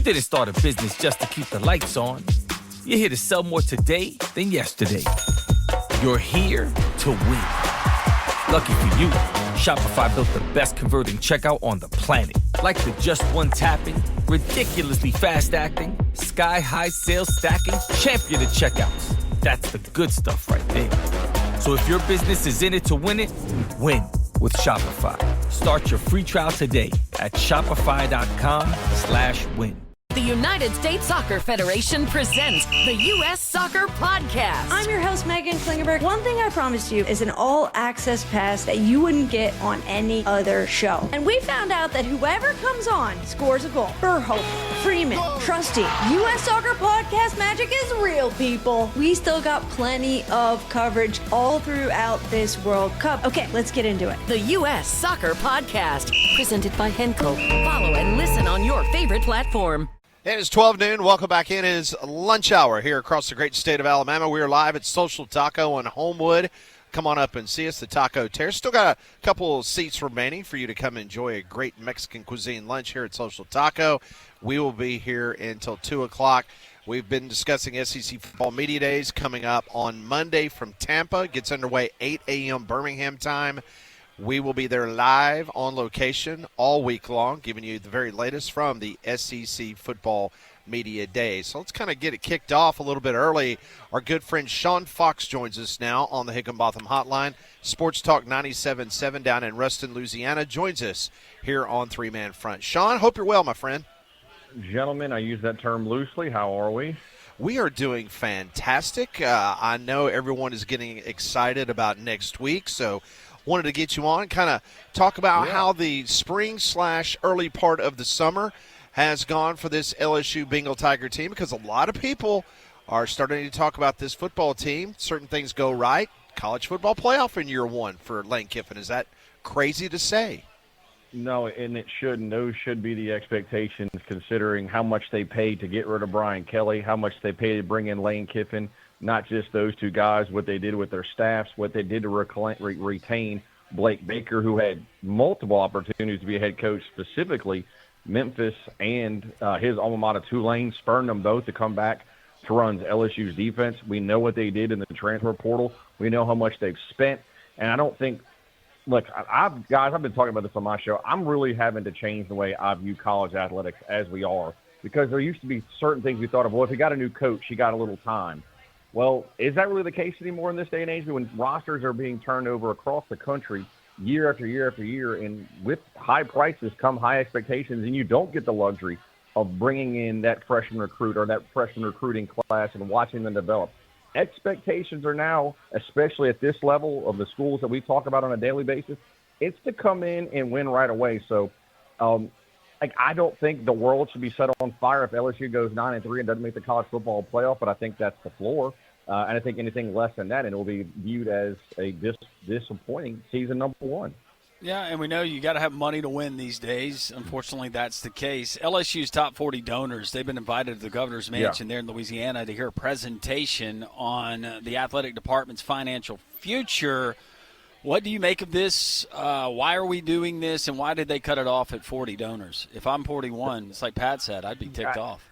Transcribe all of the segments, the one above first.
didn't start a business just to keep the lights on. You're here to sell more today than yesterday. You're here to win. Lucky for you, Shopify built the best converting checkout on the planet. Like the just one tapping, ridiculously fast acting, sky-high sales stacking, champion of checkouts. That's the good stuff right there. So if your business is in it to win it, win with Shopify. Start your free trial today at shopify.com/win. The United States Soccer Federation presents the U.S. Soccer Podcast. I'm your host, Megan Klingenberg. One thing I promised you is an all-access pass that you wouldn't get on any other show. And we found out that whoever comes on scores a goal. Burhope, Freeman, Trusty. U.S. Soccer Podcast magic is real, people. We still got plenty of coverage all throughout this World Cup. Okay, let's get into it. The U.S. Soccer Podcast, presented by Henkel. Follow and listen on your favorite platform. It is 12 noon. Welcome back in. It is lunch hour here across the great state of Alabama. We are live at Social Taco on Homewood. Come on up and see us, the Taco Terrace. Still got a couple of seats remaining for you to come enjoy a great Mexican cuisine lunch here at Social Taco. We will be here until 2 o'clock. We've been discussing SEC Football Media Days coming up on Monday from Tampa. Gets underway 8 a.m. Birmingham time. We will be there live on location all week long, giving you the very latest from the SEC Football Media Days. So let's kind of get it kicked off a little bit early. Our good friend Sean Fox joins us now on the Higginbotham Hotline. Sports Talk 97.7 down in Ruston, Louisiana, joins us here on Three Man Front. Sean, hope you're well, my friend. Gentlemen, I use that term loosely. How are we? We are doing fantastic. I know everyone is getting excited about next week, so wanted to get you on and kind of talk about how the spring/early part of the summer has gone for this LSU Bengal Tiger team, because a lot of people are starting to talk about this football team. Certain things go right. College football playoff in year one for Lane Kiffin. Is that crazy to say? No, and it shouldn't. Those should be the expectations, considering how much they paid to get rid of Brian Kelly, how much they paid to bring in Lane Kiffin. Not just those two guys, what they did with their staffs, what they did to retain Blake Baker, who had multiple opportunities to be a head coach, specifically Memphis and his alma mater, Tulane, spurned them both to come back to run LSU's defense. We know what they did in the transfer portal. We know how much they've spent. And I don't think – look, I've been talking about this on my show. I'm really having to change the way I view college athletics as we are, because there used to be certain things we thought of, well, if he got a new coach, he got a little time. Well, is that really the case anymore in this day and age, when rosters are being turned over across the country year after year after year, and with high prices come high expectations, and you don't get the luxury of bringing in that freshman recruit or that freshman recruiting class and watching them develop? Expectations are now, especially at this level of the schools that we talk about on a daily basis, it's to come in and win right away. So, I don't think the world should be set on fire if LSU goes 9-3 and doesn't make the college football playoff, but I think that's the floor. And I think anything less than that, and it will be viewed as a disappointing season number one. Yeah, and we know you got to have money to win these days. Unfortunately, that's the case. LSU's top 40 donors, they've been invited to the governor's mansion there in Louisiana to hear a presentation on the athletic department's financial future. What do you make of this? Why are we doing this, and why did they cut it off at 40 donors? If I'm 41, it's like Pat said, I'd be ticked off.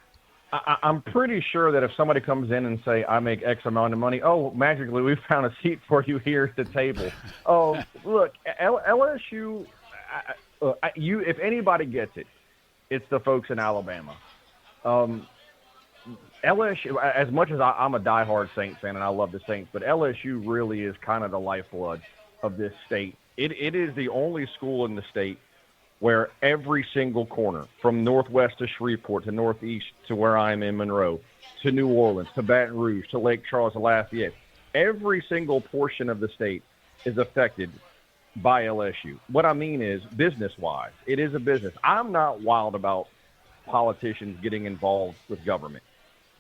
I'm pretty sure that if somebody comes in and say, I make X amount of money, oh, magically we found a seat for you here at the table. Oh, look, LSU, if anybody gets it, it's the folks in Alabama. LSU, as much as I'm a diehard Saints fan and I love the Saints, but LSU really is kind of the lifeblood of this state. It is the only school in the state where every single corner, from northwest to Shreveport to northeast to where I'm in Monroe, to New Orleans, to Baton Rouge, to Lake Charles, to Lafayette, every single portion of the state is affected by LSU. What I mean is, business-wise, it is a business. I'm not wild about politicians getting involved with government,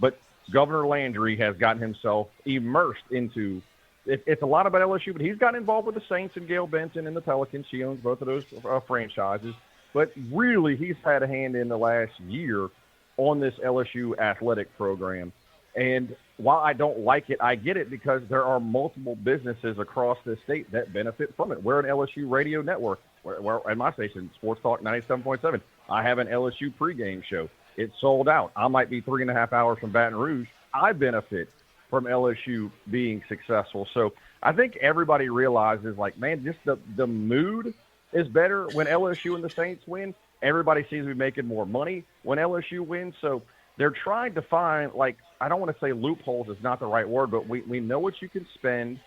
but Governor Landry has gotten himself immersed into it's a lot about LSU, but he's gotten involved with the Saints and Gail Benson and the Pelicans. She owns both of those franchises. But really, he's had a hand in the last year on this LSU athletic program. And while I don't like it, I get it, because there are multiple businesses across the state that benefit from it. We're an LSU radio network. We're at my station, Sports Talk 97.7. I have an LSU pregame show. It's sold out. I might be 3.5 hours from Baton Rouge. I benefit from LSU being successful. So I think everybody realizes, like, man, just the mood is better when LSU and the Saints win. Everybody seems to be making more money when LSU wins. So they're trying to find, like, I don't want to say loopholes is not the right word, but we know what you can spend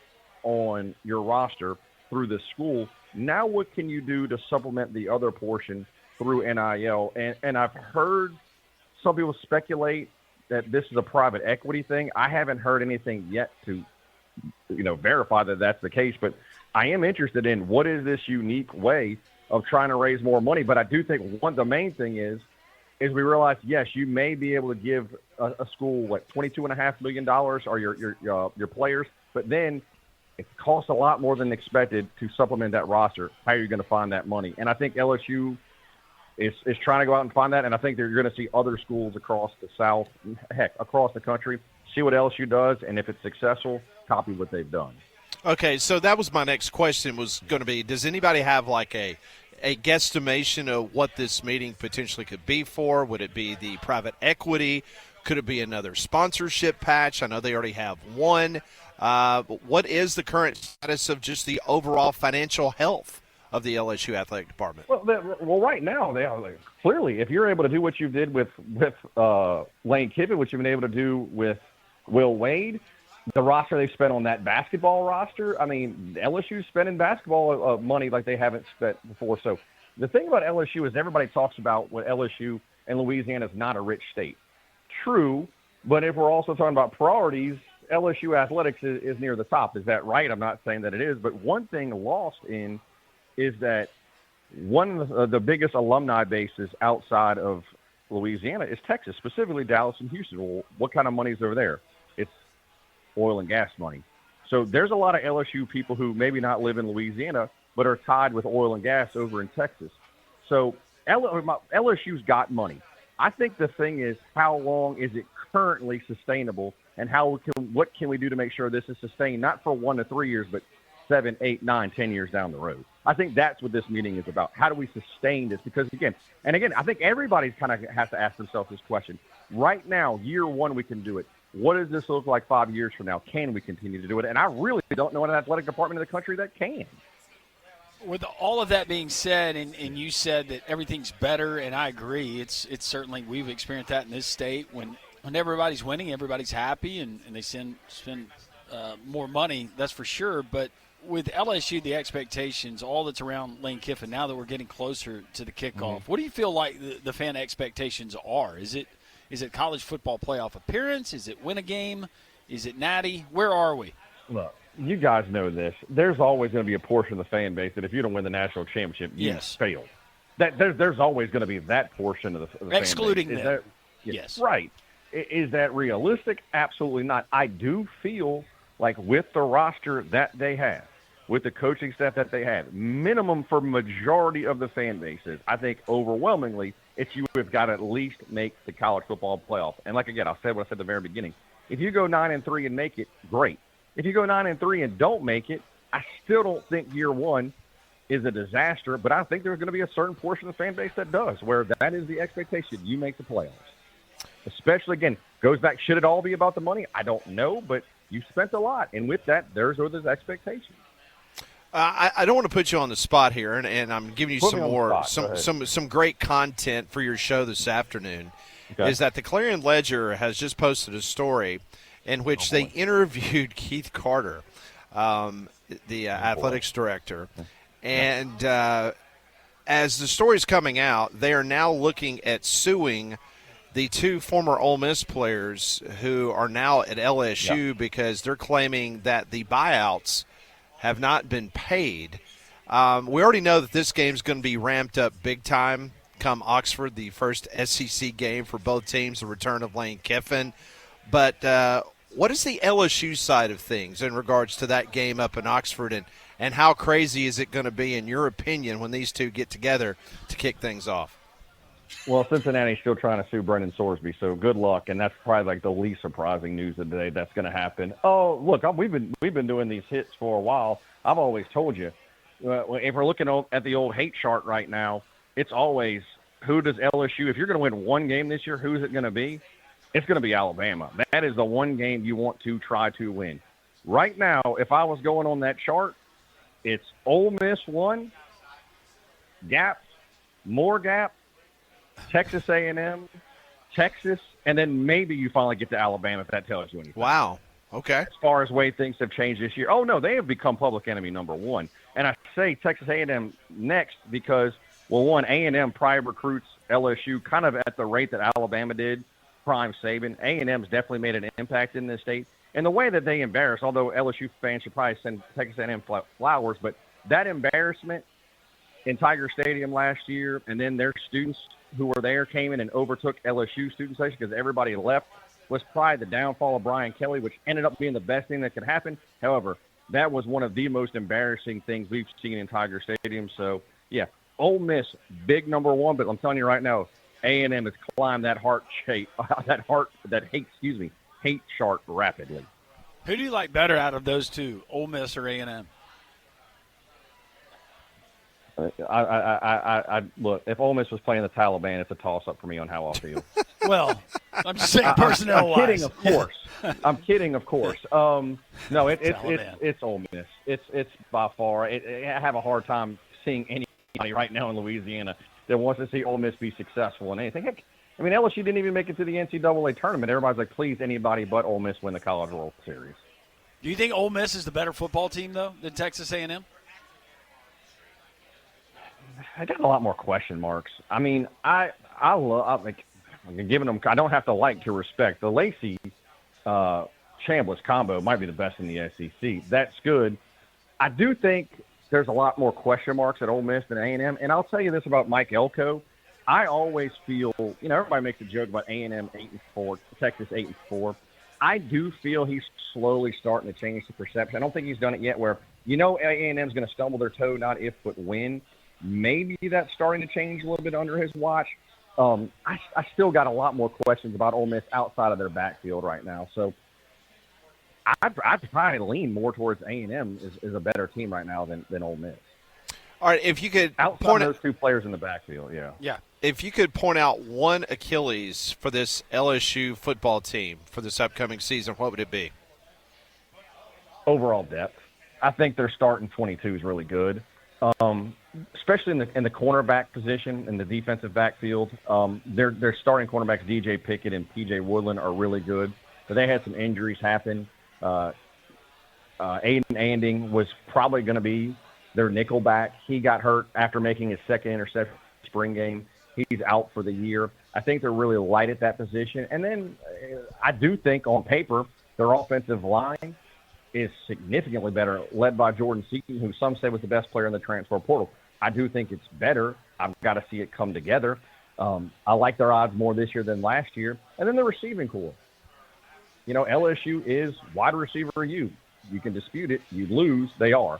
on your roster through the school. Now what can you do to supplement the other portion through NIL? And I've heard some people speculate that this is a private equity thing. I haven't heard anything yet to, verify that that's the case, but I am interested in what is this unique way of trying to raise more money. But I do think the main thing is we realize, yes, you may be able to give a school, $22.5 million or your players, but then it costs a lot more than expected to supplement that roster. How are you going to find that money? And I think LSU is trying to go out and find that, and I think you're going to see other schools across the South, heck, across the country, see what LSU does, and if it's successful, copy what they've done. Okay, so that was my next question was going to be, does anybody have like a guesstimation of what this meeting potentially could be for? Would it be the private equity? Could it be another sponsorship patch? I know they already have one. What is the current status of just the overall financial health of the LSU athletic department? Well, right now, they are clearly, if you're able to do what you did with Lane Kiffin, what you've been able to do with Will Wade, the roster they've spent on that basketball roster, I mean, LSU's spending basketball money like they haven't spent before. So the thing about LSU is everybody talks about what LSU and Louisiana is not a rich state. True, but if we're also talking about priorities, LSU athletics is near the top. Is that right? I'm not saying that it is, but one thing lost in is that one of the biggest alumni bases outside of Louisiana is Texas, specifically Dallas and Houston. Well, what kind of money is over there? It's oil and gas money. So there's a lot of LSU people who maybe not live in Louisiana, but are tied with oil and gas over in Texas. So LSU's got money. I think the thing is, how long is it currently sustainable, and what can we do to make sure this is sustained, not for 1 to 3 years, but 7, 8, 9, 10 years down the road. I think that's what this meeting is about. How do we sustain this? Because again, I think everybody's kind of has to ask themselves this question. Right now, year one, we can do it. What does this look like 5 years from now? Can we continue to do it? And I really don't know an athletic department in the country that can. With all of that being said, and you said that everything's better, and I agree. It's certainly, we've experienced that in this state. When everybody's winning, everybody's happy, and they spend more money, that's for sure. But with LSU, the expectations, all that's around Lane Kiffin, now that we're getting closer to the kickoff, what do you feel like the fan expectations are? Is it college football playoff appearance? Is it win a game? Is it natty? Where are we? Look, you guys know this. There's always going to be a portion of the fan base that if you don't win the national championship, you failed. There's always going to be that portion of the fan base. Excluding them. Yes. Right. Is that realistic? Absolutely not. I do feel like with the roster that they have, with the coaching staff that they have, minimum for majority of the fan bases, I think overwhelmingly it's you have got to at least make the college football playoff. And like again, I'll say what I said at the very beginning. If you go 9-3 and make it, great. If you go 9-3 and don't make it, I still don't think year one is a disaster, but I think there's going to be a certain portion of the fan base that does, where that is the expectation. You make the playoffs. Especially, again, goes back, should it all be about the money? I don't know, but you spent a lot. And with that, there's expectations. I don't want to put you on the spot here, and I'm giving you some great content for your show this afternoon. Okay. Is that the Clarion Ledger has just posted a story in which they interviewed Keith Carter, the athletics director, and as the story's coming out, they are now looking at suing the two former Ole Miss players who are now at LSU because they're claiming that the buyouts have not been paid. We already know that this game's going to be ramped up big time come Oxford, the first SEC game for both teams, the return of Lane Kiffin. But what is the LSU side of things in regards to that game up in Oxford, and how crazy is it going to be, in your opinion, when these two get together to kick things off? Well, Cincinnati's still trying to sue Brendan Sorsby, so good luck, and that's probably like the least surprising news of the day that's going to happen. Oh, look, we've been doing these hits for a while. I've always told you, if we're looking at the old hate chart right now, it's always who does LSU, if you're going to win one game this year, who's it going to be? It's going to be Alabama. That is the one game you want to try to win. Right now, if I was going on that chart, it's Ole Miss 1, gap, more gap, Texas A&M, Texas, and then maybe you finally get to Alabama if that tells you anything. Wow. Okay. As far as way things have changed this year. Oh, no, they have become public enemy number 1. And I say Texas A&M next because, well, one, A&M prime recruits LSU kind of at the rate that Alabama did, prime Saban. A&M's definitely made an impact in this state. And the way that they embarrass, although LSU fans should probably send Texas A&M flowers, but that embarrassment in Tiger Stadium last year, and then their students who were there came in and overtook LSU student section because everybody left, was probably the downfall of Brian Kelly, which ended up being the best thing that could happen. However, that was one of the most embarrassing things we've seen in Tiger Stadium. So, yeah, Ole Miss, big number 1, but I'm telling you right now, A&M has climbed that hate chart rapidly. Who do you like better out of those two, Ole Miss or A&M? I look, if Ole Miss was playing the Taliban, it's a toss-up for me on how I feel. Well, I'm just saying personnel-wise. I'm kidding, of course. I'm kidding, of course. No, it's Ole Miss. It's by far. I have a hard time seeing anybody right now in Louisiana that wants to see Ole Miss be successful in anything. Heck, I mean, LSU didn't even make it to the NCAA tournament. Everybody's like, please, anybody but Ole Miss win the College World Series. Do you think Ole Miss is the better football team, though, than Texas A&M? I got a lot more question marks. I mean, I like giving them. I don't have to like to respect the Lacey Chambliss combo might be the best in the SEC. That's good. I do think there's a lot more question marks at Ole Miss than A&M. And I'll tell you this about Mike Elko. I always feel, everybody makes a joke about A&M 8-4, Texas 8-4. I do feel he's slowly starting to change the perception. I don't think he's done it yet where, A&M's going to stumble their toe, not if, but when. Maybe that's starting to change a little bit under his watch. I still got a lot more questions about Ole Miss outside of their backfield right now. So I'd probably lean more towards A&M is a better team right now than Ole Miss. All right, if you could outside those two players in the backfield, yeah. If you could point out one Achilles for this LSU football team for this upcoming season, what would it be? Overall depth. I think their starting 22 is really good. Especially in the cornerback position in the defensive backfield. Their starting cornerbacks, DJ Pickett and PJ Woodland, are really good. But they had some injuries happen. Aiden Anding was probably going to be their nickel back. He got hurt after making his second interception spring game. He's out for the year. I think they're really light at that position. And then I do think on paper their offensive line is significantly better, led by Jordan Seaton, who some say was the best player in the transfer portal. I do think it's better. I've got to see it come together. I like their odds more this year than last year. And then the receiving core. LSU is wide receiver you. You can dispute it. You lose. They are.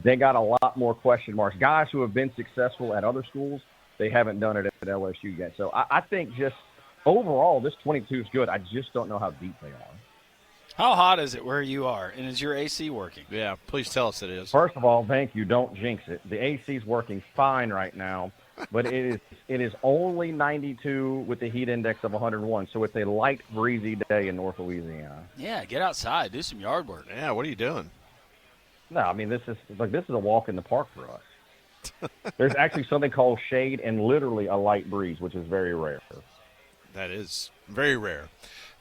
They got a lot more question marks. Guys who have been successful at other schools, they haven't done it at LSU yet. So I think just overall this 22 is good. I just don't know how deep they are. How hot is it where you are, and is your AC working? Yeah, please tell us it is. First of all, thank you. Don't jinx it. The AC is working fine right now, but it is only 92 with the heat index of 101, so it's a light, breezy day in North Louisiana. Yeah, get outside, do some yard work. Yeah, what are you doing? No, I mean this is a walk in the park for us. There's actually something called shade and literally a light breeze, which is very rare. That is very rare.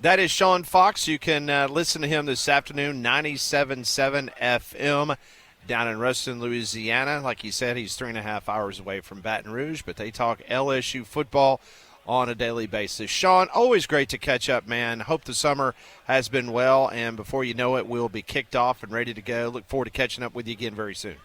That is Sean Fox. You can listen to him this afternoon, 97.7 FM down in Ruston, Louisiana. Like he said, he's 3.5 hours away from Baton Rouge, but they talk LSU football on a daily basis. Sean, always great to catch up, man. Hope the summer has been well, and before you know it, we'll be kicked off and ready to go. Look forward to catching up with you again very soon.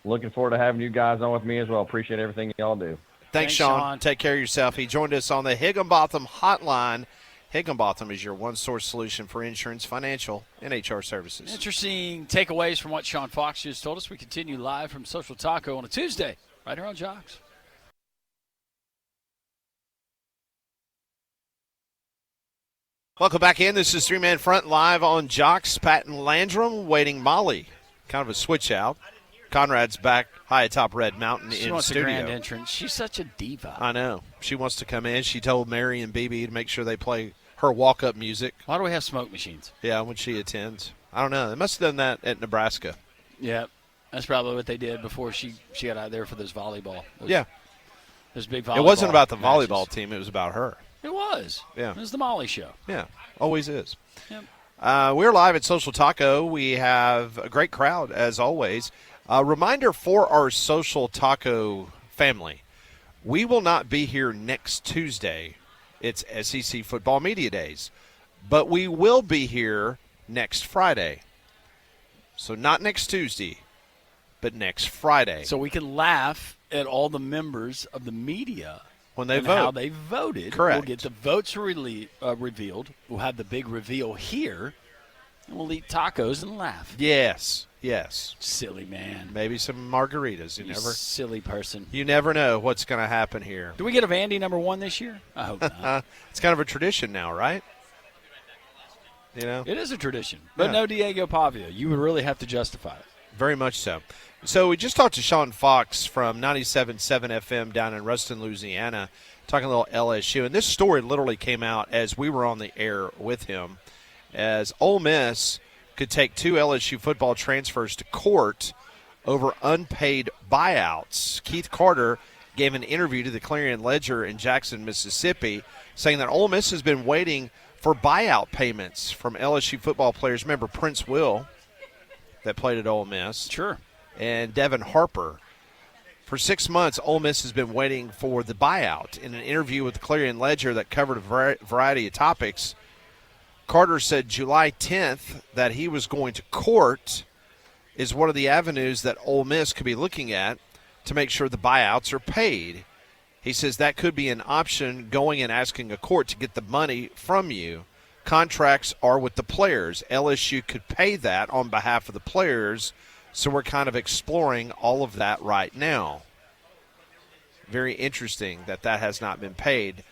Looking forward to having you guys on with me as well. Appreciate everything y'all do. Thanks, Sean. Take care of yourself. He joined us on the Higginbotham Hotline. Higginbotham is your one-source solution for insurance, financial, and HR services. Interesting takeaways from what Sean Fox just told us. We continue live from Social Taco on a Tuesday, right here on Jocks. Welcome back in. This is Three-Man Front live on Jocks. Patton Landrum waiting Molly. Kind of a switch out. Conrad's back high atop Red Mountain She in wants studio. a grand entrance. She's such a diva. I know. She wants to come in. She told Mary and BB to make sure they play her walk-up music. Why do we have smoke machines? Yeah, when she attends. I don't know. They must have done that at Nebraska. Yeah, that's probably what they did before she got out there for those volleyball. Those big volleyball It wasn't about the matches. volleyball team. It was about her. It was. Yeah. It was the Molly show. Yeah, always is. Yep. We're live at Social Taco. We have a great crowd, as always. A reminder for our Social Taco family, we will not be here next Tuesday. It's SEC Football Media Days. But we will be here next Friday. So not next Tuesday, but next Friday. So we can laugh at all the members of the media when they and vote. how they voted. Correct. We'll get the votes revealed. We'll have the big reveal here, and we'll eat tacos and laugh. Yes. Silly man. Maybe some margaritas. You silly person. You never know what's going to happen here. Do we get a Vandy number 1 this year? I hope not. It's kind of a tradition now, right? You know? It is a tradition, but Yeah. no Diego Pavia. You would really have to justify it. Very much so. So we just talked to Sean Fox from 97.7 FM down in Ruston, Louisiana, talking a little LSU. And this story literally came out as we were on the air with him, as Ole Miss could take 2 LSU football transfers to court over unpaid buyouts. Keith Carter gave an interview to the Clarion Ledger in Jackson, Mississippi, saying that Ole Miss has been waiting for buyout payments from LSU football players. Remember Prince Will that played at Ole Miss? Sure. And Devin Harper. For 6 months, Ole Miss has been waiting for the buyout. In an interview with the Clarion Ledger that covered a variety of topics, Carter said July 10th that he was going to court is one of the avenues that Ole Miss could be looking at to make sure the buyouts are paid. He says that could be an option, going and asking a court to get the money from you. Contracts are with the players. LSU could pay that on behalf of the players, so we're kind of exploring all of that right now. Very interesting that has not been paid.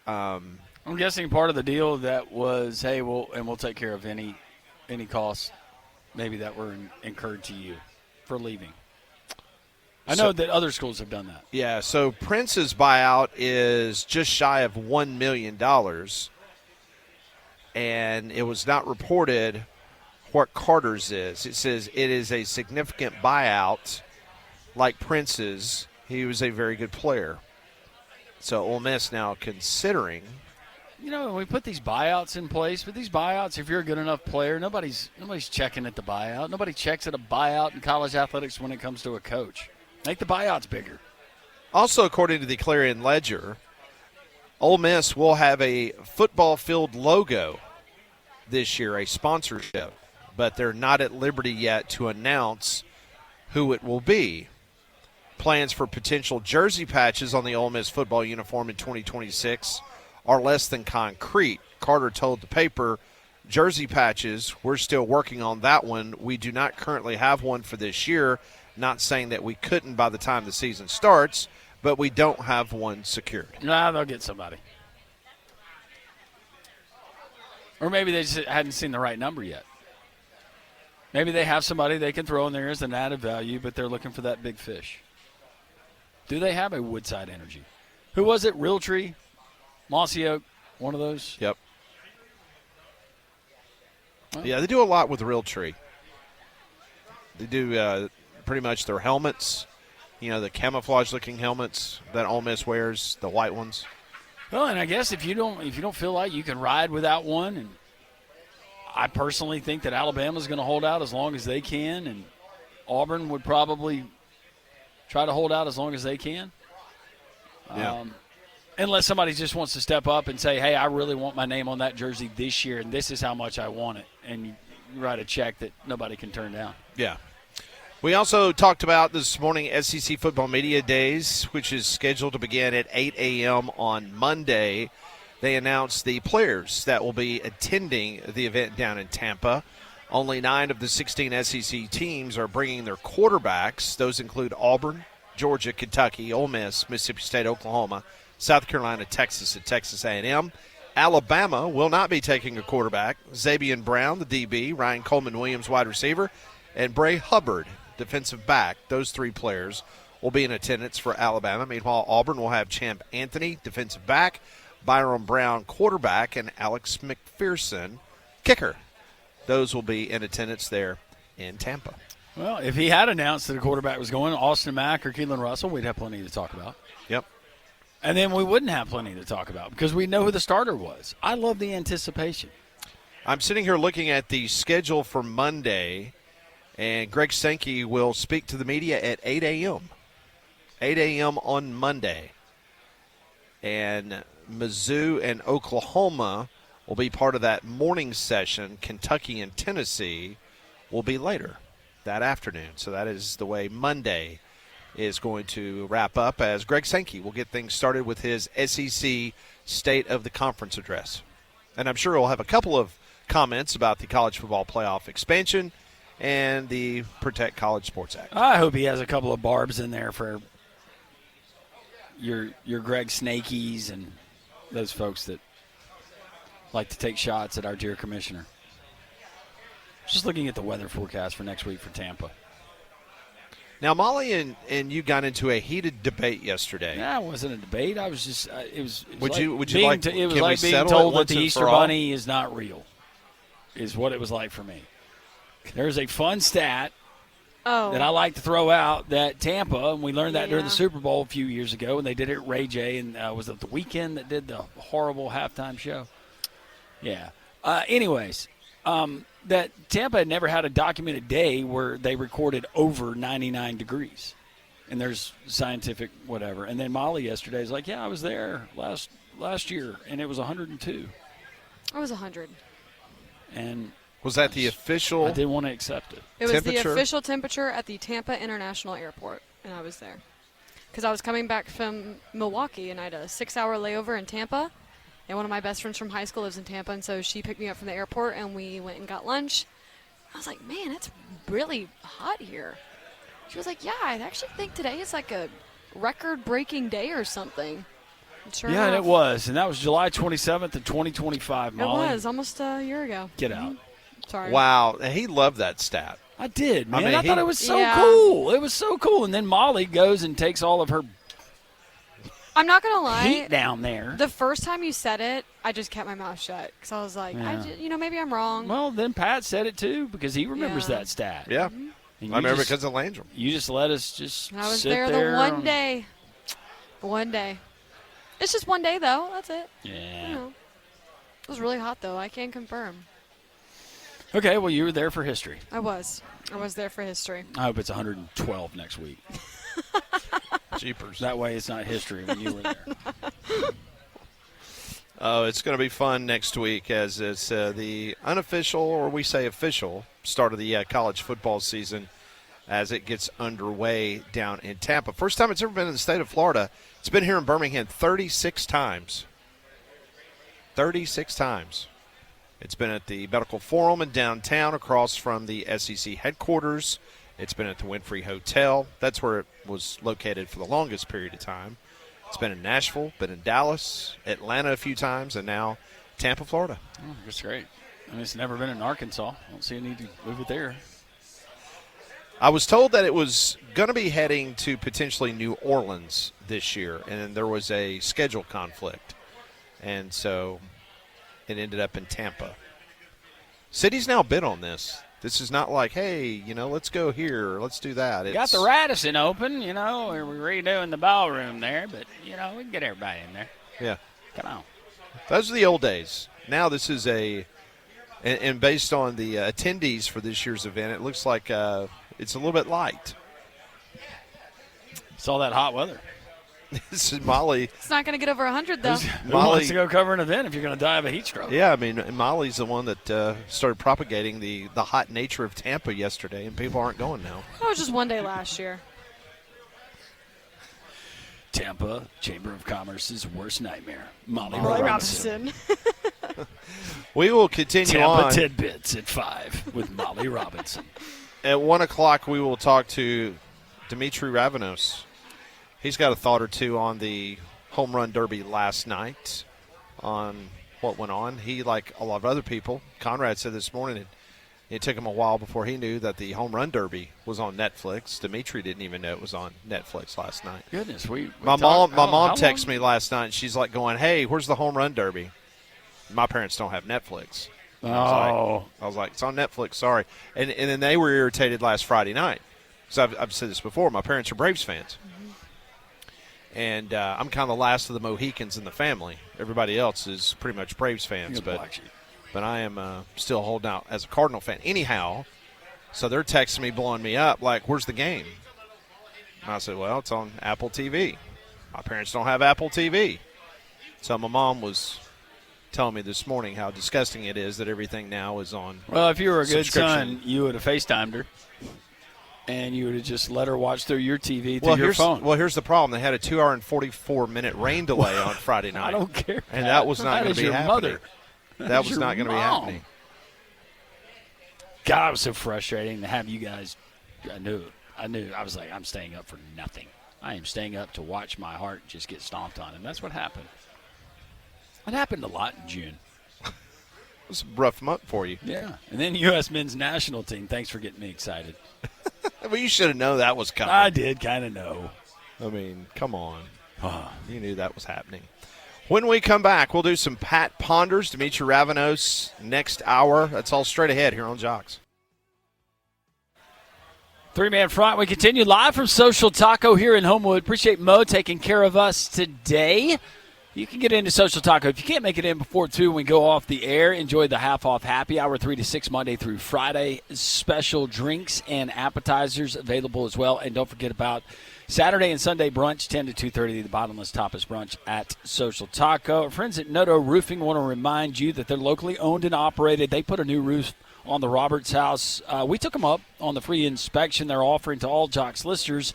I'm guessing part of the deal that was, hey, we'll take care of any costs maybe that were incurred to you for leaving. I know that other schools have done that. Yeah, so Prince's buyout is just shy of $1 million, and it was not reported what Carter's is. It says it is a significant buyout like Prince's. He was a very good player. So Ole Miss now considering. You know, we put these buyouts in place, but these buyouts, if you're a good enough player, nobody's checking at the buyout. Nobody checks at a buyout in college athletics when it comes to a coach. Make the buyouts bigger. Also, according to the Clarion Ledger, Ole Miss will have a football field logo this year, a sponsorship, but they're not at liberty yet to announce who it will be. Plans for potential jersey patches on the Ole Miss football uniform in 2026 are less than concrete. Carter told the paper, jersey patches, we're still working on that one. We do not currently have one for this year. Not saying that we couldn't by the time the season starts, but we don't have one secured. Nah, they'll get somebody. Or maybe they just hadn't seen the right number yet. Maybe they have somebody they can throw in there as an added value, but they're looking for that big fish. Do they have a Woodside Energy? Who was it? Realtree? Mossy Oak? One of those? Yep. Well, yeah, they do a lot with Realtree. They do pretty much their helmets, the camouflage-looking helmets that Ole Miss wears, the white ones. Well, and I guess if you don't feel like you can ride without one, and I personally think that Alabama's going to hold out as long as they can, and Auburn would probably try to hold out as long as they can. Yeah. Unless somebody just wants to step up and say, hey, I really want my name on that jersey this year, and this is how much I want it. And you write a check that nobody can turn down. Yeah. We also talked about this morning SEC Football Media Days, which is scheduled to begin at 8 a.m. on Monday. They announced the players that will be attending the event down in Tampa. Only 9 of the 16 SEC teams are bringing their quarterbacks. Those include Auburn, Georgia, Kentucky, Ole Miss, Mississippi State, Oklahoma, South Carolina, Texas, and Texas A&M. Alabama will not be taking a quarterback. Xavier Brown, the DB, Ryan Coleman-Williams, wide receiver, and Bray Hubbard, defensive back. Those three players will be in attendance for Alabama. Meanwhile, Auburn will have Champ Anthony, defensive back, Byron Brown, quarterback, and Alex McPherson, kicker. Those will be in attendance there in Tampa. Well, if he had announced that a quarterback was going, Austin Mack or Keelan Russell, we'd have plenty to talk about. Yep. And then we wouldn't have plenty to talk about because we know who the starter was. I love the anticipation. I'm sitting here looking at the schedule for Monday, and Greg Sankey will speak to the media at 8 a.m. 8 a.m. on Monday. And Mizzou and Oklahoma will be part of that morning session. Kentucky and Tennessee will be later that afternoon. So that is the way Monday is going to wrap up, as Greg Sankey will get things started with his SEC State of the Conference address. And I'm sure he'll have a couple of comments about the College Football Playoff expansion and the Protect College Sports Act. I hope he has a couple of barbs in there for your Greg Snakeys and those folks that like to take shots at our dear commissioner. Just looking at the weather forecast for next week for Tampa. Now, Molly and you got into a heated debate yesterday. Yeah, it wasn't a debate. I was just it was Would like you being like? it was can like we being settle told it that once the and Easter for all? Bunny is not real. Is what it was like for me. There's a fun stat that I like to throw out that Tampa, and we learned that during the Super Bowl a few years ago, and they did it at Ray J, and was it the Weekend that did the horrible halftime show? Yeah. Anyways, that Tampa had never had a documented day where they recorded over 99 degrees. And there's scientific whatever. And then Molly yesterday is like, yeah, I was there last year, and it was 102. It was 100. And was that the official? I didn't want to accept it. It was the official temperature at the Tampa International Airport, and I was there. Because I was coming back from Milwaukee, and I had a 6-hour layover in Tampa. And one of my best friends from high school lives in Tampa, and so she picked me up from the airport, and we went and got lunch. I was like, man, it's really hot here. She was like, yeah, I actually think today is like a record-breaking day or something. And sure Yeah, and enough, it was. And that was July 27th of 2025, Molly. It was almost a year ago. Get out. Sorry. Wow, he loved that stat. I did, man. I mean, I thought it was so Yeah. cool. It was so cool. And then Molly goes and takes all of her I'm not going to lie. heat down there. The first time you said it, I just kept my mouth shut because I was like, Yeah. maybe I'm wrong. Well, then Pat said it too because he remembers Yeah. that stat. Yeah, And I you remember just- because of Landrum. You just let us just And I was sit there there the one on- day. One day. It's just one day, though. That's it. Yeah. You know. It was really hot, though. I can confirm. Okay, well, you were there for history. I was there for history. I hope it's 112 next week. Jeepers. That way it's not history when you were there. Oh, it's going to be fun next week as it's the unofficial, or we say official, start of the college football season as it gets underway down in Tampa. First time it's ever been in the state of Florida. It's been here in Birmingham 36 times. 36 times. It's been at the Medical Forum in downtown across from the SEC headquarters. It's been at the Winfrey Hotel. That's where it was located for the longest period of time. It's been in Nashville, been in Dallas, Atlanta a few times, and now Tampa, Florida. Oh, that's great. And it's never been in Arkansas. I don't see a need to move it there. I was told that it was going to be heading to potentially New Orleans this year, and there was a schedule conflict. And so it ended up in Tampa. City's now bid on this. This is not like, hey, let's go here, let's do that. Got the Radisson open, we're redoing the ballroom there, but, we can get everybody in there. Yeah. Come on. Those are the old days. Now this is and based on the attendees for this year's event, it looks like it's a little bit light. It's all that hot weather. This is Molly. It's not going to get over 100, though. Who wants to go cover an event if you're going to die of a heat stroke? Yeah, I mean, Molly's the one that started propagating the hot nature of Tampa yesterday, and people aren't going now. That was just one day last year. Tampa Chamber of Commerce's worst nightmare. Molly Roy Robinson. Robinson. We will continue Tampa on. Tidbits at 5 with Molly Robinson. At 1 o'clock, we will talk to Dimitri Ravanos. He's got a thought or two on the home run derby last night, on what went on. He, like a lot of other people, Conrad said this morning, It took him a while before he knew that the Home Run Derby was on Netflix. Dimitri didn't even know it was on Netflix last night. Goodness, my mom texted me last night, and she's like going, "Hey, where's the Home Run Derby?" My parents don't have Netflix. I was like, it's on Netflix, sorry. And then they were irritated last Friday night. So I've said this before. My parents are Braves fans. Mm-hmm. And I'm kind of the last of the Mohicans in the family. Everybody else is pretty much Braves fans. But I am still holding out as a Cardinal fan. Anyhow, so they're texting me, blowing me up, like, where's the game? And I said, well, it's on Apple TV. My parents don't have Apple TV. So my mom was telling me this morning how disgusting it is that everything now is on. Well, if you were a good son, you would have FaceTimed her, and you would have just let her watch through your TV through your phone. Well, here's the problem. They had a 2 hour and 44-minute rain delay on Friday night. I don't care. And that was not going to be happening. Mother. That was not going to be happening. God, it was so frustrating to have you guys. I knew. I was like, I'm staying up for nothing. I am staying up to watch my heart just get stomped on. And that's what happened. It happened a lot in June. It was a rough month for you. Yeah. And then U.S. men's national team. Thanks for getting me excited. Well, you should have known that was coming. I did kind of know. I mean, come on. You knew that was happening. When we come back, we'll do some Pat Ponders, Dimitri Ravanos next hour. That's all straight ahead here on Jocks. Three-man front. We continue live from Social Taco here in Homewood. Appreciate Mo taking care of us today. You can get into Social Taco. If you can't make it in before 2 when we go off the air, enjoy the half-off happy hour, 3 to 6, Monday through Friday. Special drinks and appetizers available as well. And don't forget about Saturday and Sunday brunch, 10 to 2:30, the bottomless tapas brunch at Social Taco. Our friends at Noto Roofing want to remind you that they're locally owned and operated. They put a new roof on the Roberts house. We took them up on the free inspection they're offering to all Jocks listeners.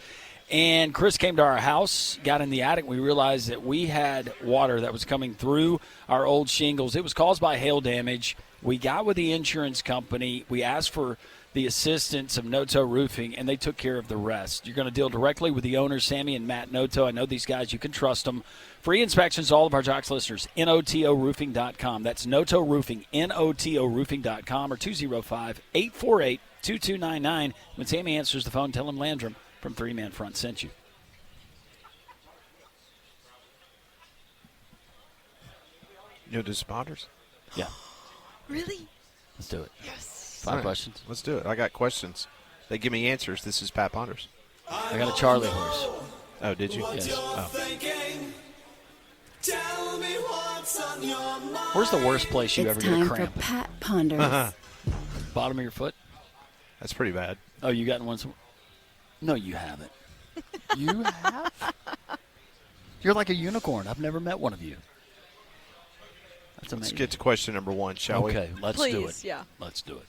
And Chris came to our house, got in the attic. We realized that we had water that was coming through our old shingles. It was caused by hail damage. We got with the insurance company. We asked for the assistance of Noto Roofing, and they took care of the rest. You're going to deal directly with the owners, Sammy and Matt Noto. I know these guys. You can trust them. Free inspections to all of our Jocks listeners, NOTOroofing.com. That's Noto Roofing, NOTOroofing.com, or 205-848-2299. When Sammy answers the phone, tell him Landrum from Three Man Front sent you. You'll do spotters? Yeah. Really? Let's do it. Yes. 5 questions. Let's do it. I got questions. They give me answers. This is Pat Ponders. I got a Charlie horse. Oh, did you? Yes. Oh. Where's the worst place you ever get a cramp? It's time for Pat Ponders. Bottom of your foot? That's pretty bad. Oh, you got one somewhere? No, you haven't. You have? You're like a unicorn. I've never met one of you. That's amazing. Let's get to question number 1, shall we? Okay, let's do it. Please, yeah. Let's do it.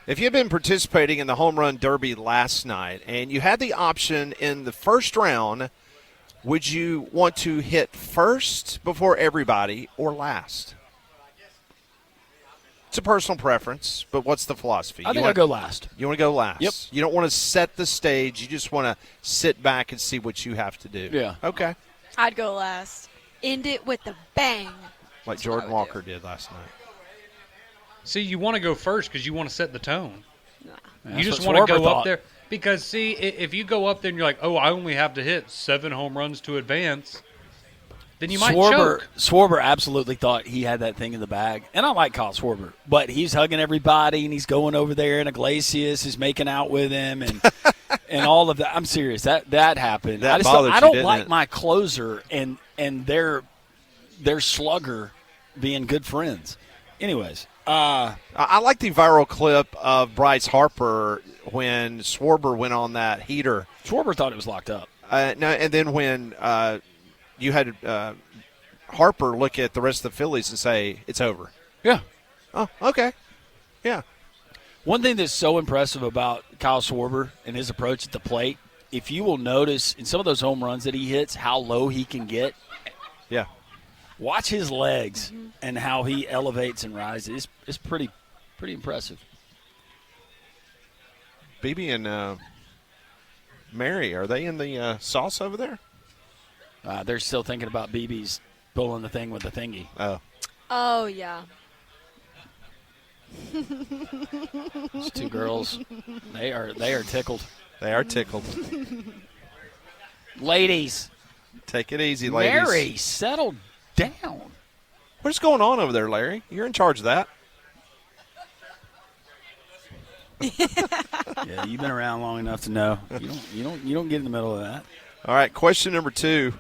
If you've been participating in the Home Run Derby last night and you had the option in the first round, would you want to hit first before everybody or last? It's a personal preference, but what's the philosophy? I think I'll go last. You want to go last? Yep. You don't want to set the stage. You just want to sit back and see what you have to do. Yeah. Okay. I'd go last. End it with a bang. Like Jordan Walker did last night. See, you want to go first because you want to set the tone. That's You just what want to Schwarber go thought. up there. Because, see, if you go up there and you're like, oh, I only have to hit 7 home runs to advance, then you might choke. Schwarber absolutely thought he had that thing in the bag. And I like Kyle Schwarber, but he's hugging everybody and he's going over there, and Iglesias is making out with him and and all of that. I'm serious. That happened. That I bothered you, don't didn't like it? my closer and their slugger being good friends. Anyways, I like the viral clip of Bryce Harper when Schwarber went on that heater. Schwarber thought it was locked up. No, and then when you had Harper look at the rest of the Phillies and say, it's over. Yeah. Oh, okay. Yeah. One thing that's so impressive about Kyle Schwarber and his approach at the plate, if you will notice in some of those home runs that he hits, how low he can get. Yeah. Watch his legs and how he elevates and rises. It's pretty impressive. BB and Mary, are they in the sauce over there? They're still thinking about BB's pulling the thing with the thingy. Oh. Oh, yeah. These two girls, they are tickled. They are tickled. Ladies. Take it easy, ladies. Mary, settle down. What's going on over there, Larry? You're in charge of that. Yeah, you've been around long enough to know. You don't get in the middle of that. All right, question number 2.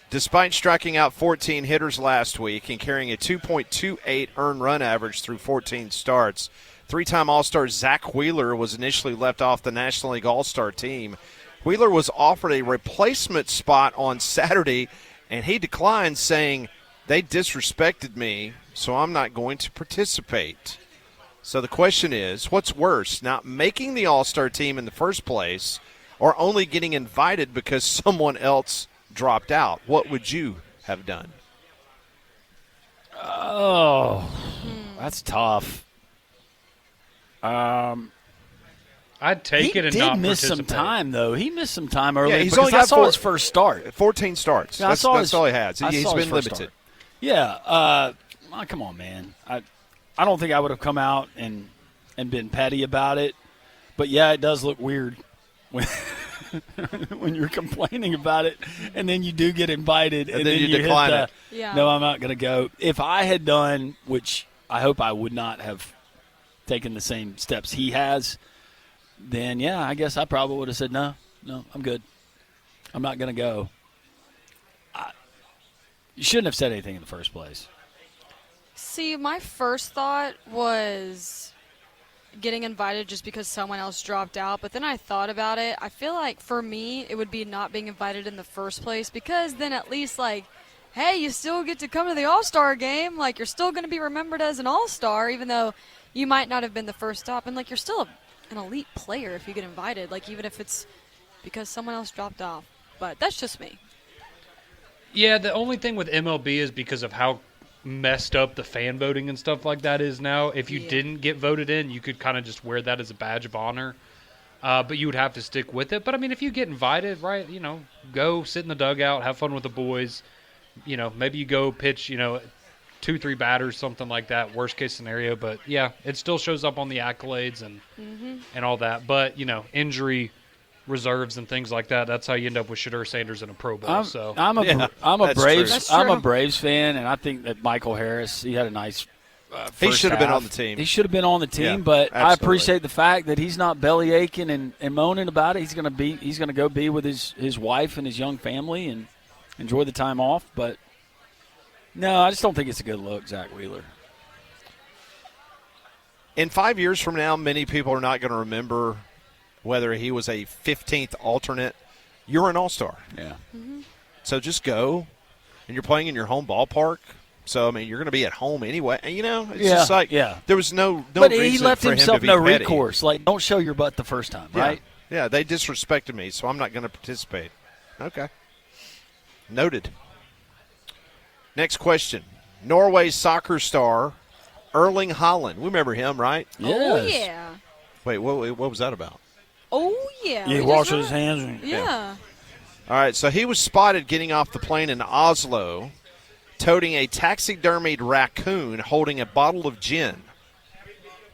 Despite striking out 14 hitters last week and carrying a 2.28 earned run average through 14 starts, 3-time All-Star Zach Wheeler was initially left off the National League All-Star team. Wheeler was offered a replacement spot on Saturday, and he declined, saying, "They disrespected me, so I'm not going to participate." So the question is, what's worse, not making the All-Star team in the first place or only getting invited because someone else dropped out? What would you have done? Oh, that's tough. I'd take it and not He did miss some participate. time, though. He missed some time early. Yeah, he's because only got I saw his first start. 14 starts. Yeah, That's all he has. He's been limited. Yeah. Come on, man. I don't think I would have come out and been petty about it. But, yeah, it does look weird when when you're complaining about it and then you do get invited and then you decline hit it. Yeah. No, I'm not going to go. If I had done, which I hope I would not have taken the same steps he has, then, yeah, I guess I probably would have said, no, I'm good. I'm not going to go. You shouldn't have said anything in the first place. See, my first thought was getting invited just because someone else dropped out, but then I thought about it. I feel like for me, it would be not being invited in the first place, because then at least, like, hey, you still get to come to the All-Star game. Like, you're still going to be remembered as an All-Star, even though you might not have been the first stop. And, like, you're still an elite player if you get invited, like, even if it's because someone else dropped off. But that's just me. Yeah, the only thing with MLB is because of how messed up the fan voting and stuff like that is now. If you didn't get voted in, you could kind of just wear that as a badge of honor. But you would have to stick with it. But, I mean, if you get invited, right, go sit in the dugout, have fun with the boys. Maybe you go pitch, 2-3 batters, something like that, worst case scenario. But, yeah, it still shows up on the accolades and all that. But, injury reserves and things like that, that's how you end up with Shadur Sanders in a Pro Bowl. I'm a Braves fan, and I think that Michael Harris, he had a nice he should have been half. on the team. He should have been on the team, Yeah, but absolutely. I appreciate the fact that he's not belly aching and moaning about it. He's going to go be with his wife and his young family and enjoy the time off. But no, I just don't think it's a good look, Zach Wheeler. In 5 years from now, many people are not going to remember whether he was a 15th alternate. You're an all-star. Yeah. Mm-hmm. So just go, and you're playing in your home ballpark. So, I mean, you're going to be at home anyway. And, it's just like there was no but reason he left for himself him to be no petty. recourse. Like, don't show your butt the first time, right? Yeah, they disrespected me, so I'm not going to participate. Okay. Noted. Next question. Norway soccer star Erling Haaland. We remember him, right? Oh, yeah. Wait, what was that about? Oh, yeah. He washes his hands. Yeah. All right, so he was spotted getting off the plane in Oslo, toting a taxidermied raccoon holding a bottle of gin.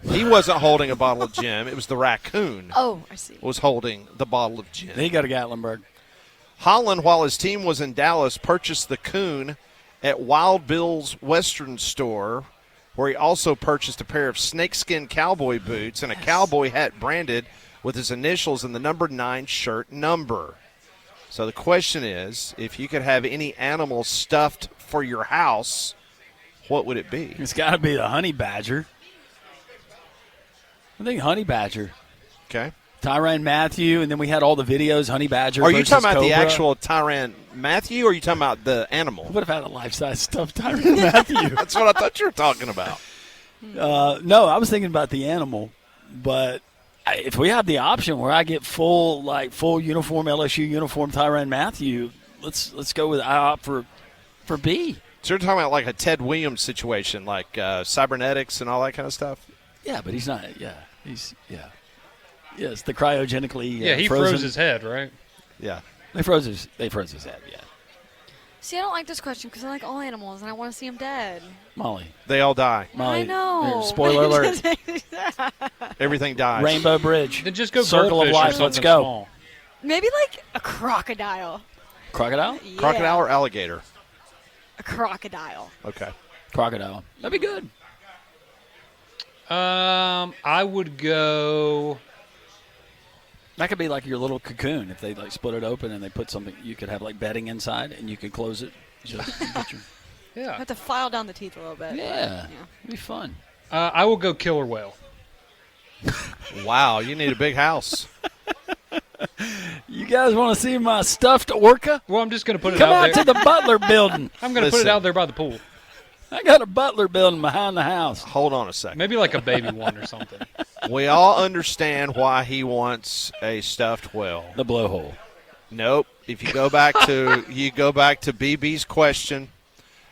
He wasn't holding a bottle of gin. It was the raccoon. Oh, I see. Was holding the bottle of gin. Then he got to Gatlinburg. Holland, while his team was in Dallas, purchased the coon at Wild Bill's Western store, where he also purchased a pair of snakeskin cowboy boots and a cowboy hat branded with his initials and the number 9 shirt number. So the question is, if you could have any animal stuffed for your house, what would it be? It's got to be the honey badger. I think honey badger. Okay. Tyrann Mathieu, and then we had all the videos, honey badger. Are you talking about the Cobra. actual Tyrann Mathieu, or are you talking about the animal? I would have had a life-size stuffed Tyrann Mathieu. That's what I thought you were talking about. No, I was thinking about the animal, but if we have the option where I get full uniform LSU uniform Tyrann Mathieu, let's go with I opt for B. So you're talking about like a Ted Williams situation, like cybernetics and all that kind of stuff? Yeah, but he's not. Yeah, Yes, the cryogenically. Yeah, he frozen. froze his head, right? Yeah. They froze his head. Yeah. See, I don't like this question because I like all animals and I want to see them dead. Molly. They all die. Molly. I know. Spoiler alert. Everything dies. Rainbow Bridge. Then just go Circle of goldfish or life. something Let's go. small. Maybe like a crocodile. Crocodile? Yeah. Crocodile or alligator? A crocodile. Okay. Crocodile. That'd be good. I would go. That could be like your little cocoon. If they like split it open and they put something, you could have like bedding inside, and you could close it. Just get your, I Yeah. have to file down the teeth a little bit. yeah, it'd be fun. I will go killer whale. Wow, you need a big house. You guys want to see my stuffed orca? Well, I'm just going to put it Come out out there. to the Butler building. I'm going to put Listen. it out there by the pool. I got a Butler building behind the house. Hold on a second. Maybe like a baby one or something. We all understand why he wants a stuffed whale. The blowhole. Nope. If you go back to BB's question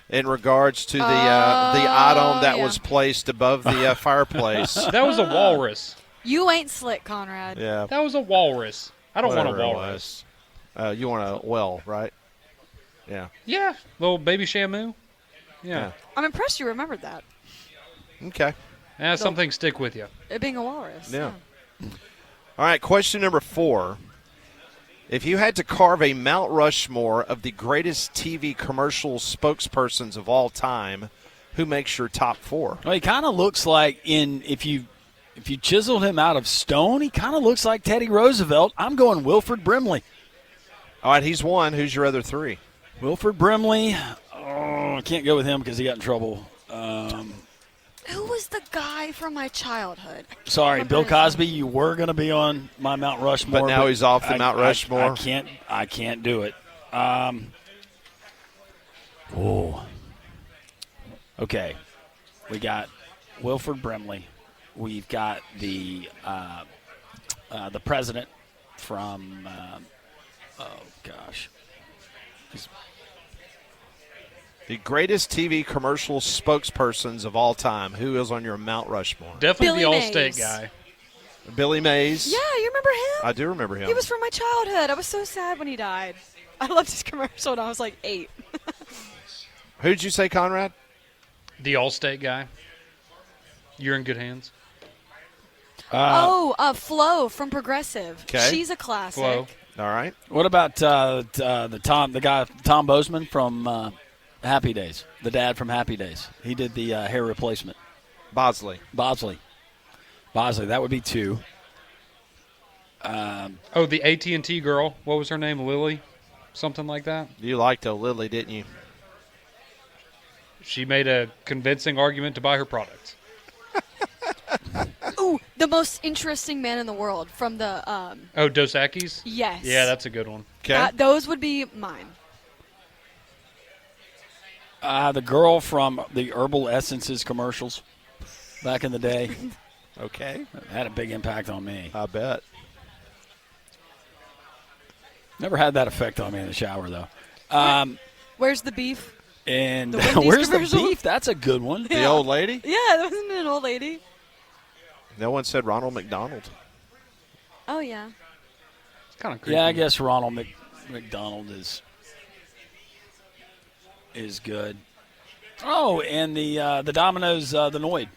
in regards to the item that yeah. was placed above the fireplace. That was a walrus. You ain't slick, Conrad. Yeah. That was a walrus. I don't want a whatever it walrus. was. You want a well, right? Yeah. Yeah, little baby Shamu. Yeah. I'm impressed you remembered that. Okay. Something stick with you. It being a walrus. Yeah. All right, question number 4. If you had to carve a Mount Rushmore of the greatest TV commercial spokespersons of all time, who makes your top 4? Well, he kind of looks like if you chiseled him out of stone, he kind of looks like Teddy Roosevelt. I'm going Wilford Brimley. All right, he's one. Who's your other 3? Wilford Brimley. Oh, I can't go with him because he got in trouble. Who was the guy from my childhood? Sorry, Bill Cosby. You were going to be on my Mount Rushmore, But now he's off the Mount Rushmore. I can't do it. Okay, we got Wilford Brimley. We've got the president from. The greatest TV commercial spokespersons of all time. Who is on your Mount Rushmore? Definitely Billy the Allstate Mays. guy. Billy Mays. Yeah, you remember him? I do remember him. He was from my childhood. I was so sad when he died. I loved his commercial when I was like 8. Who'd you say, Conrad? The Allstate guy. You're in good hands. Flo from Progressive. 'Kay. She's a classic. Flo. All right. What about the guy Tom Bozeman from Happy Days? The dad from Happy Days. He did the hair replacement. Bosley. Bosley. That would be 2. The AT&T girl. What was her name? Lily? Something like that. You liked Lily, didn't you? She made a convincing argument to buy her products. Ooh, the most interesting man in the world from the Dos Equis? yes. Yeah, that's a good one. Okay. Those would be mine. The girl from the Herbal Essences commercials back in the day. Okay. Had a big impact on me. I bet. Never had that effect on me in the shower, though. Where's the beef? And The Wendy's where's the commercial? beef? That's a good one. The old lady? Yeah, wasn't it an old lady? No one said Ronald McDonald. Oh, yeah. It's kind of creepy. Yeah, I guess Ronald McDonald is good. Oh, and the Domino's, the Noid.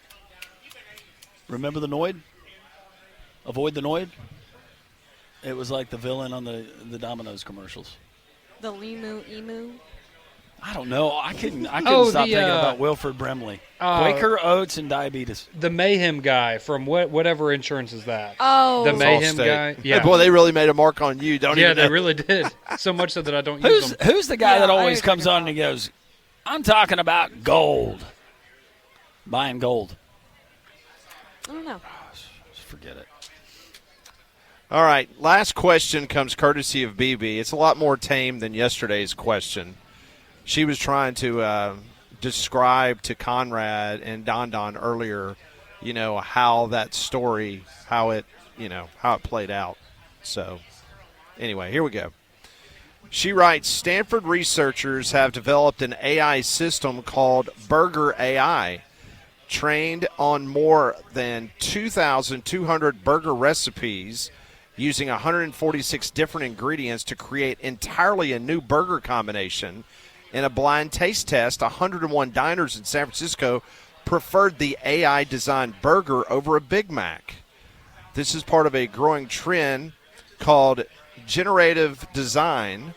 Remember the Noid? Avoid the Noid? It was like the villain on the Domino's commercials. The Limu Emu. I don't know. I couldn't stop thinking about Wilford Brimley. Quaker Oats and diabetes. The Mayhem guy from whatever insurance is that? Oh. The It's Mayhem Allstate. guy? Yeah. Boy, they really made a mark on you, don't Yeah, you? they really did. So much so that I don't use them. Who's the guy Yeah, that I always agree comes with on and he goes, I'm talking about gold. Buying gold. I don't know. Just forget it. All right, last question comes courtesy of BB. It's a lot more tame than yesterday's question. She was trying to describe to Conrad and Don earlier, how that story, how it played out. So, anyway, here we go. She writes, Stanford researchers have developed an AI system called Burger AI, trained on more than 2,200 burger recipes using 146 different ingredients to create entirely a new burger combination In a blind taste test, 101 diners in San Francisco preferred the AI-designed burger over a Big Mac. This is part of a growing trend called generative design,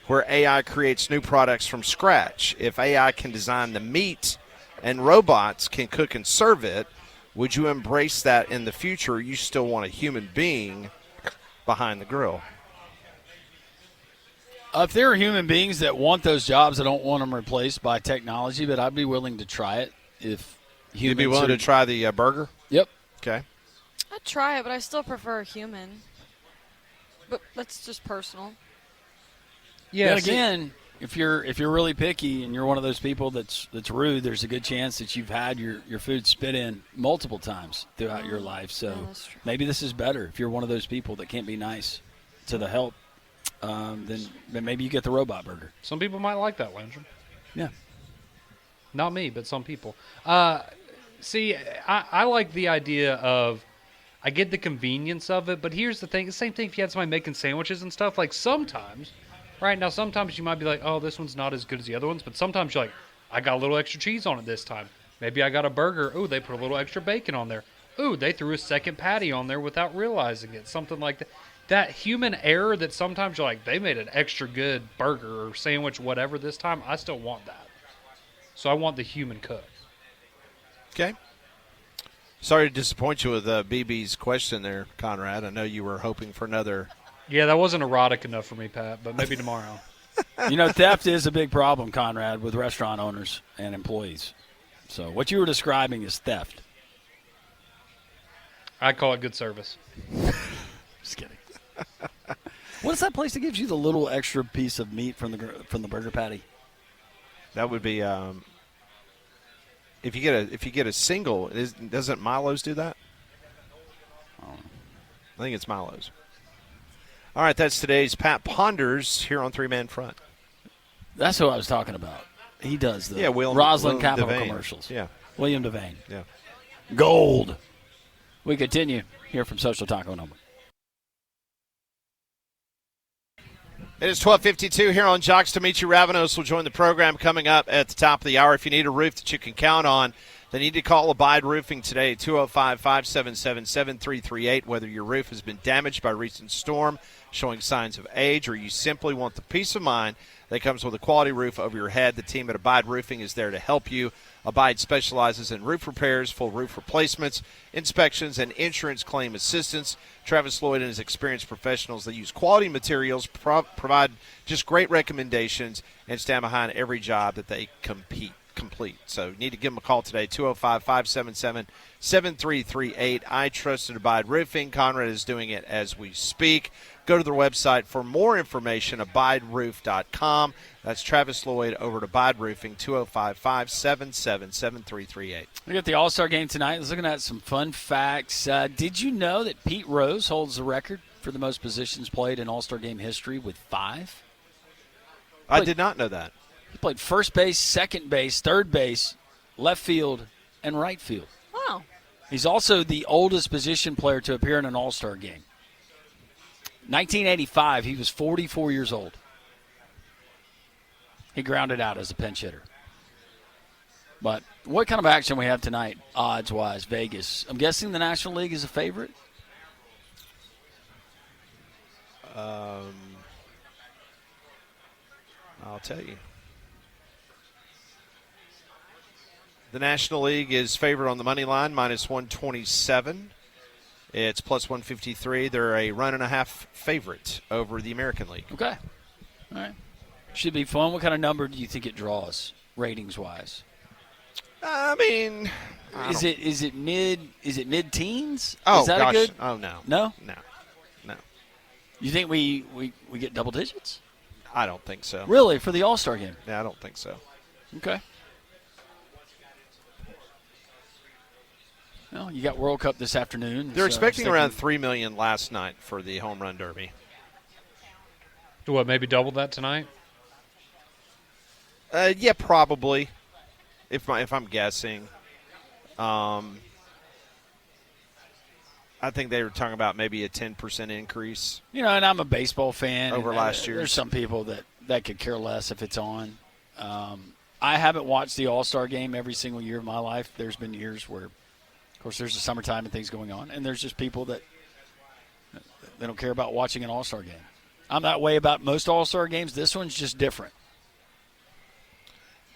where AI creates new products from scratch. If AI can design the meat and robots can cook and serve it, would you embrace that in the future, or you still want a human being behind the grill? If there are human beings that want those jobs, I don't want them replaced by technology, but I'd be willing to try it if humans. You'd be willing to try the burger? Yep. Okay. I'd try it, but I still prefer a human. But that's just personal. Yeah. Then again, if you're really picky and you're one of those people that's rude, there's a good chance that you've had your food spit in multiple times throughout your life. So maybe this is better if you're one of those people that can't be nice to the help. Then maybe you get the robot burger. Some people might like that, Landry. Yeah. Not me, but some people. See, I like the idea of, I get the convenience of it, but here's the thing. The same thing if you had somebody making sandwiches and stuff. Like sometimes, right now, sometimes you might be like, oh, this one's not as good as the other ones. But sometimes you're like, I got a little extra cheese on it this time. Maybe I got a burger. Ooh, they put a little extra bacon on there. Ooh, they threw a second patty on there without realizing it. Something like that. That human error that sometimes you're like, they made an extra good burger or sandwich, whatever this time. I still want that. So I want the human cook. Okay. Sorry to disappoint you with BB's question there, Conrad. I know you were hoping for another. Yeah, that wasn't erotic enough for me, Pat, but maybe tomorrow. Theft is a big problem, Conrad, with restaurant owners and employees. So what you were describing is theft. I call it good service. Just kidding. What is that place that gives you the little extra piece of meat from the burger patty? That would be if you get a single. Doesn't Milo's do that? I think it's Milo's. All right, that's today's Pat Ponders here on Three Man Front. That's what I was talking about. He does the William Capital Devane. commercials. Yeah, William Devane. Yeah, gold. We continue here from Social Taco Number. It is 12:52 here on Jocks to Meet You. Ravenos will join the program coming up at the top of the hour. If you need a roof that you can count on, then you need to call Abide Roofing today, 205-577-7338. Whether your roof has been damaged by recent storm, showing signs of age, or you simply want the peace of mind that comes with a quality roof over your head, the team at Abide Roofing is there to help you. Abide specializes in roof repairs, full roof replacements, inspections, and insurance claim assistance. Travis Lloyd and his experienced professionals, they use quality materials, provide just great recommendations, and stand behind every job that they complete. So you need to give them a call today, 205-577-7338. I trusted Abide Roofing. Conrad is doing it as we speak. Go to their website for more information, abideroof.com. That's Travis Lloyd over at Abide Roofing, 205-577-7338. We got the All-Star game tonight. Let's looking at some fun facts. Did you know that Pete Rose holds the record for the most positions played in All-Star game history with 5? I did not know that. He played first base, second base, third base, left field, and right field. Wow. He's also the oldest position player to appear in an All-Star game. 1985, he was 44 years old. He grounded out as a pinch hitter. But what kind of action we have tonight, odds-wise, Vegas? I'm guessing the National League is a favorite? I'll tell you. The National League is favored on the money line, minus 127. It's plus 153. They're a run-and-a-half favorite over the American League. Okay. All right. Should be fun. What kind of number do you think it draws, ratings-wise? I mean, is it mid-teens? Oh, is that gosh. a good? Oh, no. No? No. You think we get double digits? I don't think so. Really, for the All-Star game? Yeah, I don't think so. Okay. Well, you got World Cup this afternoon. They're expecting around $3 million last night for the home run derby. What, maybe double that tonight? Yeah, probably. If I'm guessing, I think they were talking about maybe a 10% increase. And I'm a baseball fan. Over last year. There's some people that could care less if it's on. I haven't watched the All-Star game every single year of my life. There's been years where, of course, there's the summertime and things going on, and there's just people that they don't care about watching an All-Star game. I'm that way about most All-Star games. This one's just different.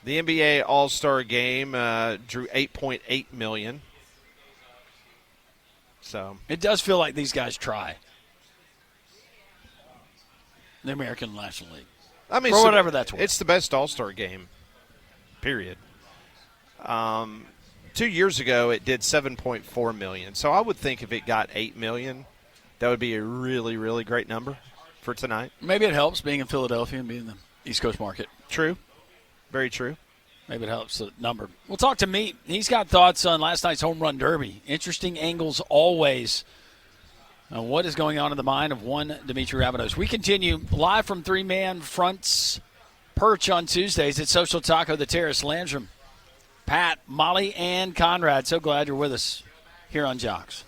The NBA All-Star Game drew 8.8 million. So it does feel like these guys try. The American National League. I mean, for whatever that's worth. It's the best All-Star game, period. 2 years ago, it did 7.4 million. So I would think if it got 8 million, that would be a really, really great number for tonight. Maybe it helps being in Philadelphia and being in the East Coast market. True. Very true. Maybe it helps the number. We'll talk to Meat. He's got thoughts on last night's home run derby. Interesting angles always. What is going on in the mind of one Dimitri Rabinos? We continue live from three-man fronts perch on Tuesdays at Social Taco, the Terrace, Landrum, Pat, Molly, and Conrad. So glad you're with us here on Jocks.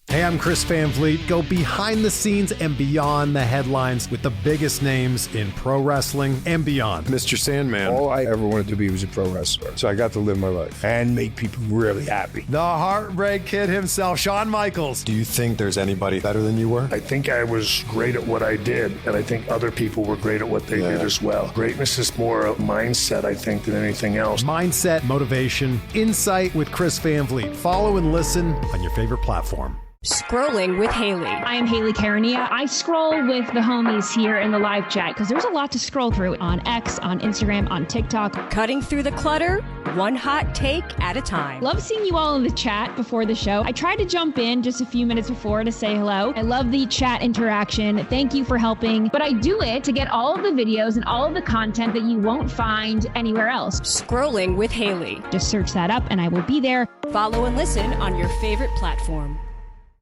Hey, I'm Chris Van Vliet. Go behind the scenes and beyond the headlines with the biggest names in pro wrestling and beyond. Mr. Sandman. All I ever wanted to be was a pro wrestler. So I got to live my life and make people really happy. The Heartbreak Kid himself, Shawn Michaels. Do you think there's anybody better than you were? I think I was great at what I did, and I think other people were great at what they did as well. Greatness is more a mindset, I think, than anything else. Mindset, motivation, insight with Chris Van Vliet. Follow and listen on your favorite platform. Scrolling with Haley. I am Haley Carania. I scroll with the homies here in the live chat because there's a lot to scroll through on X, on Instagram, on TikTok. Cutting through the clutter, one hot take at a time. Love seeing you all in the chat before the show. I tried to jump in just a few minutes before to say hello. I love the chat interaction. Thank you for helping. But I do it to get all of the videos and all of the content that you won't find anywhere else. Scrolling with Haley. Just search that up and I will be there. Follow and listen on your favorite platform.